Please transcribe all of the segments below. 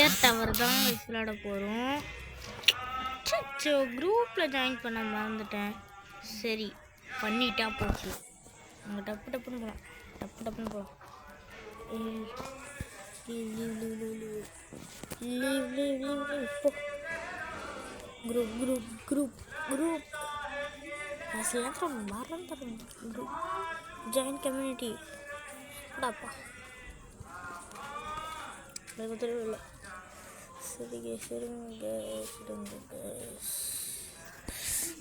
Player tower தான் விளையாட போகிறோம். குரூப்பில் ஜாயின் பண்ண மறந்துட்டேன். சரி பண்ணிட்டா போச்சு. அங்கே டப்பு டப்புன்னு போகலாம். டப்பு டப்புன்னு போகலாம். இப்போ குரூப் குரூப் குரூப் குரூப் அசலாம் மறந்துடும். குரூப் ஜாயின் கம்யூனிட்டி டாப்பா இல்லை. சரிங்க சரிங்க சரிங்க.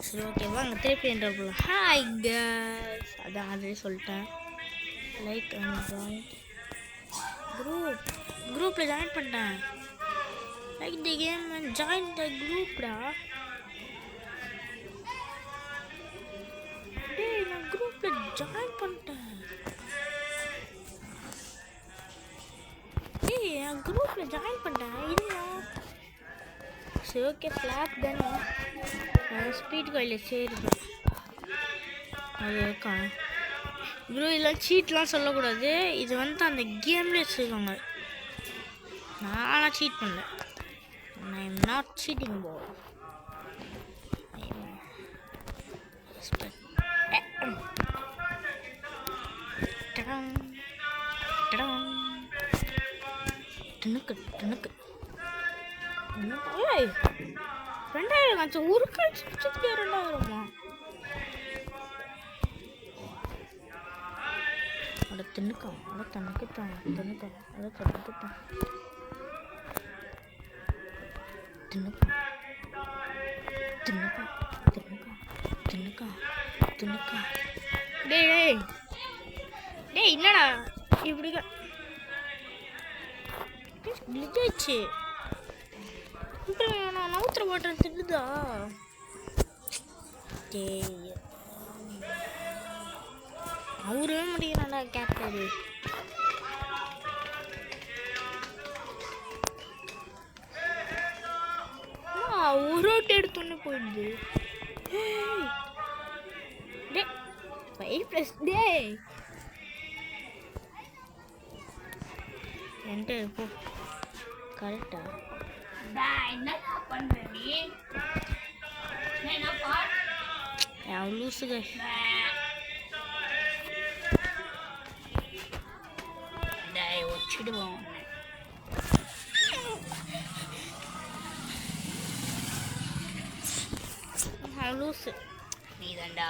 சரி ஓகேவா அங்கே திருப்பி என்ற போகலாம். ஹாய் கேஸ், அதான் ஆல்ரெடி சொல்லிட்டேன். லைக் அண்ட் ஜாயின் குரூப்பில் ஜாயின் பண்ணிட்டேன். Like the game and join the குரூப்டா. டேய் நான் குரூப்பில் ஜாயின் பண்ணிட்டேன். டேய் நான் குரூப்பில் ஜாயின் பண்ணிட்டேன். இல்லையா சரி ஓகே ஃப்ளாக் தானே. ஸ்பீட் கோயிலில் சேருது. அது இருக்கா ப்ரோ, இதெல்லாம் சீட்லாம் சொல்லக்கூடாது. இது வந்து அந்த கேம்லேயே வச்சுருக்காங்க. நான்லாம் சீட் பண்ணல. ஐ எம் நாட் சீட்டிங் போ. டனுக்கு டனுக்கு 2000 காய்ச்சி ஒரு காய்ச்சி 2000மா? அட தின்னுக்கான், அட தனக்குத்தான் தின்னுக்கான், அட தனக்குத்தான் தின்னுக்கான் தின்னுக்கான் தின்னுக்கான் தின்னுக்கான் தின்னுக்கான். டேய் டேய் டேய் என்னடா இப்படிக்கா கிளிச்சாச்சு. நான் நவுத்துற மாட்டேன் தின்னுதா. டேய் அவரே முடியலடா கேப்டரு. ஒரு ஓட்டு எடுத்தோன்னு போயிடுது. டே 5+ டே என்கிட்ட போ. கரெக்டா என்ன பண்ற நீ? லூசுக. வச்சிடுவோம். லூசு நீ தாண்டா.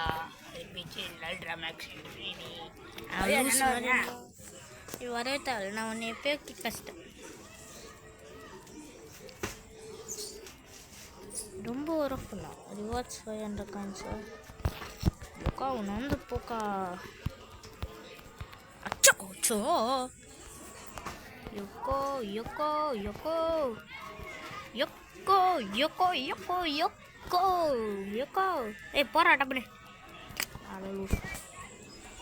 வரவே தேவை. நான் உன்னை எப்பயோ கஷ்டம். ரொம்ப ஒர்க் பண்ணலாம். Rewards 500 coins. போக்கா உன்னை வந்து போக்கா. அச்சோ அச்சோ யொக்கோ யொக்கோ யொக்கோ யொக்கோ யொக்கோ யொக்கோ யொக்கோ யொக்கோ. ஏய் போறா டப்புனு.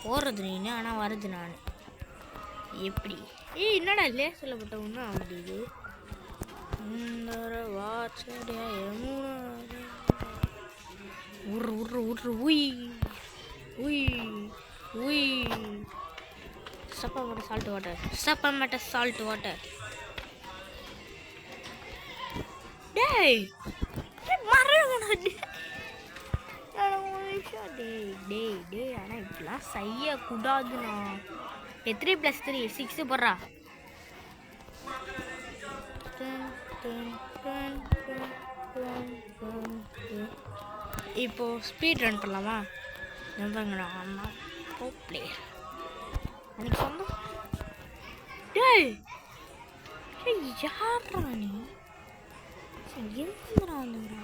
போடுறது நீ, ஆனால் வருது நான். எப்படி என்னடா இல்லையா சொல்லப்பட்ட ஒன்றும் அப்படி இது. உரு உரு உரு உய் உய் உய். சப்பா மட்டும் சால்ட் வாட்டர். சப்பா மட்டும் சால்ட் வாட்டர். டேய் டேய் டேய் டேய் ஆனால் இப்படிலாம் செய்யக்கூடாதுண்ணா. 3+3 6 போடுறா. இப்போ ஸ்பீட் ரன் பண்ணலாமா? நம்பங்கடா அம்மா போ பிளேயர். எனக்கு சொந்தம். டேய் யாரா நீ? எங்கடா வந்துடா?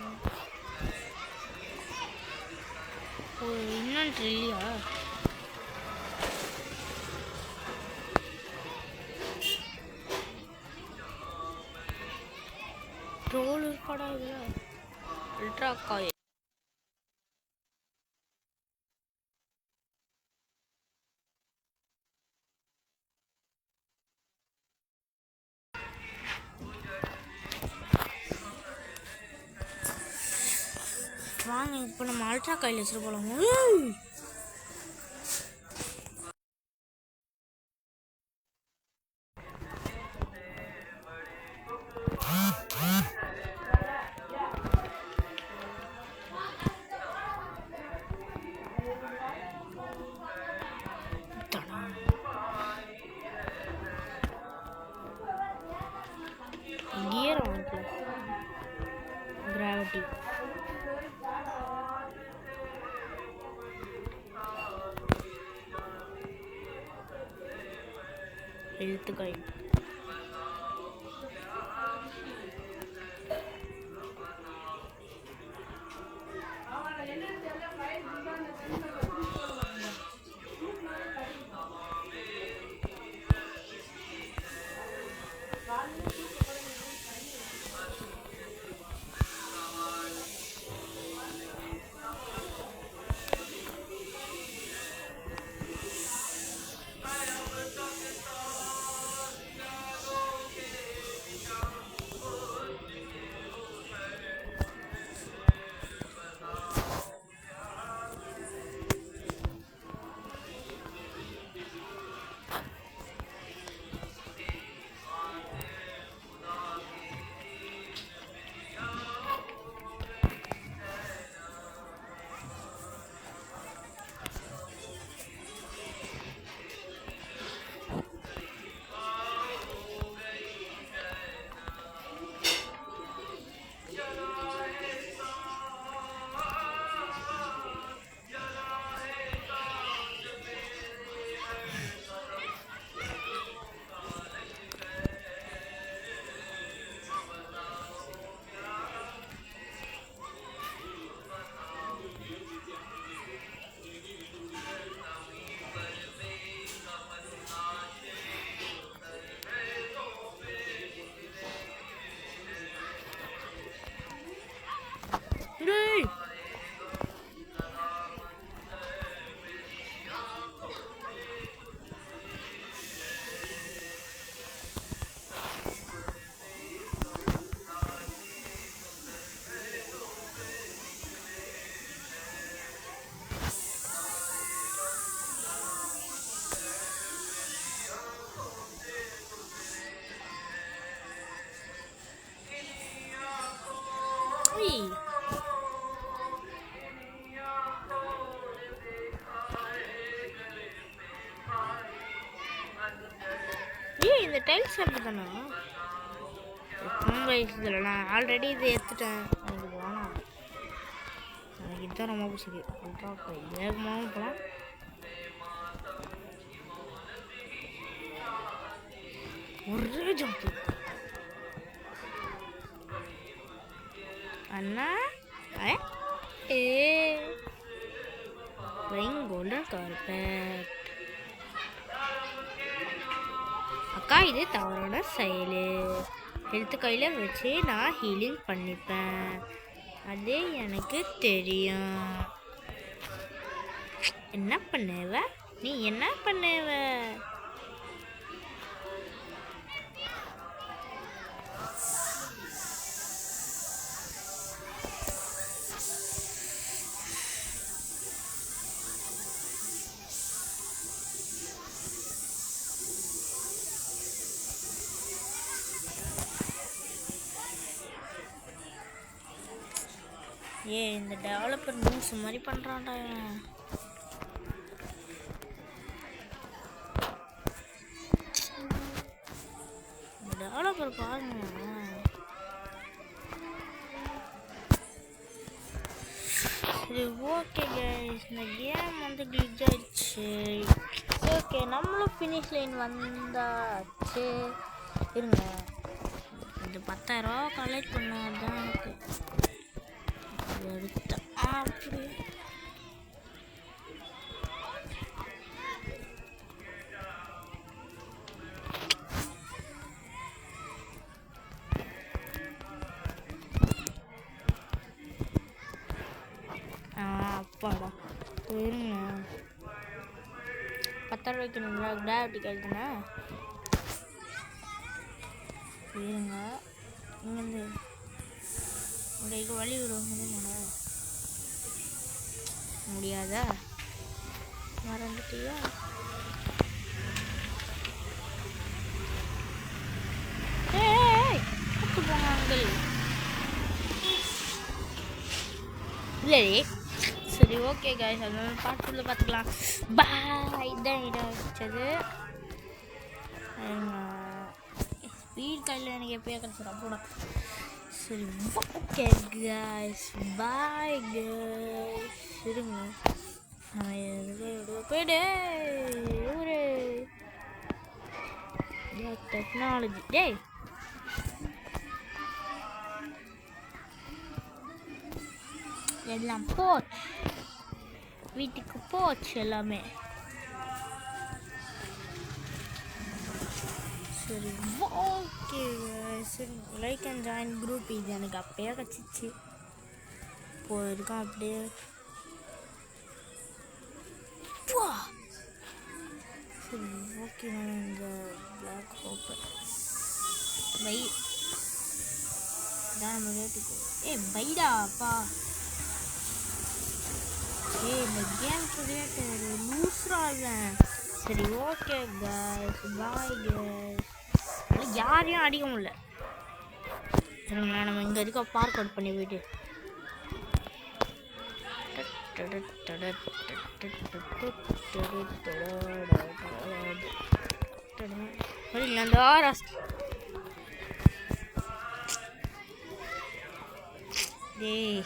ஓ என்னன்னு தெரியலையா? ட்ரோல் இருக்காடா இதில். அல்ட்ரா காய் வாங்க. இப்போ நம்ம அல்ட்ரா காயில் வச்சுட்டு போகலாம். Health coin. இந்த டைல்ஸ் அப்படிதானா? இதில் நான் ஆல்ரெடி இதை எடுத்துட்டேன். எனக்கு வேணாம், எனக்கு இதுதான் ரொம்ப பிடிச்சிருக்கு. வேகமாகவும் போகலாம். ஒரே ஜம்ப். அண்ணா கோல்டன் கார்பெட். அக்கா, இது தவறான செயல். ஹெல்த் கையில் வச்சு நான் ஹீலிங் பண்ணிப்பேன், அது எனக்கு தெரியும். என்ன பண்ணுவ நீ? என்ன பண்ணுவ? இந்த டெவலப்பர் மூவ்ஸ் மாதிரி பண்ணுறான்டா இவன். டெவலப்பர் பாருங்க. சரி, ஓகே கைஸ், இந்த கேம் வந்து கிளிச் ஆயிடுச்சு. ஓகே, நம்மளும் ஃபினிஷ் லைன் வந்தாச்சு. இருங்க, இந்த 10,000 ரூபா கலெக்ட் பண்ணாதான் எனக்கு எடுத்த. அப்படி அப்பாடா, இருங்க. 10,000 ரூபாய்க்கு நம்மளா கிராவிட்டி கழுதுனா இருங்க. இங்கேருந்து உங்களுக்கு வழி விடுவாங்க. முடியாதா? மறந்துட்டியா? அங்கிள் இல்லையே. சரி, ஓகே கைஸ், அதனால பாட்டுல பார்த்துக்கலாம். பாய். இதான் இடம் வச்சது. ஸ்பீட் கையில் எனக்கு எப்போயே கிடச்சிடும். அப்போட சரி, ஓகே கைஸ், பாய் கைஸ். இருங்க, போயிடு ஊரு. டெக்னாலஜி டேய் எல்லாம் போச்சு வீட்டுக்கு போச்சு எல்லாமே சரி ஓகே சரி லைக் அண்ட் ஜாயின் குரூப் இது எனக்கு அப்பயே கிடச்சிச்சு போயிருக்கோம் அப்படியே சரி ஓகே இந்த பிளாக் ஹோப்பு பை இதான் நம்ம ரேட்டுக்கு பைடாப்பா இந்த கேம் ரேட்டு லூஸ்ராவேன் சரி ஓகே கைஸ் பாய் கைஸ் யாரையும் அடிக்க முடியல சரிங்களா நம்ம இங்கே இருக்க பார்க் அவுட் பண்ணி போயிட்டு அந்த டேய்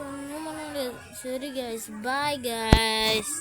ஒன்றும் பண்ண முடியாது சரி கைஸ் பாய் கைஸ்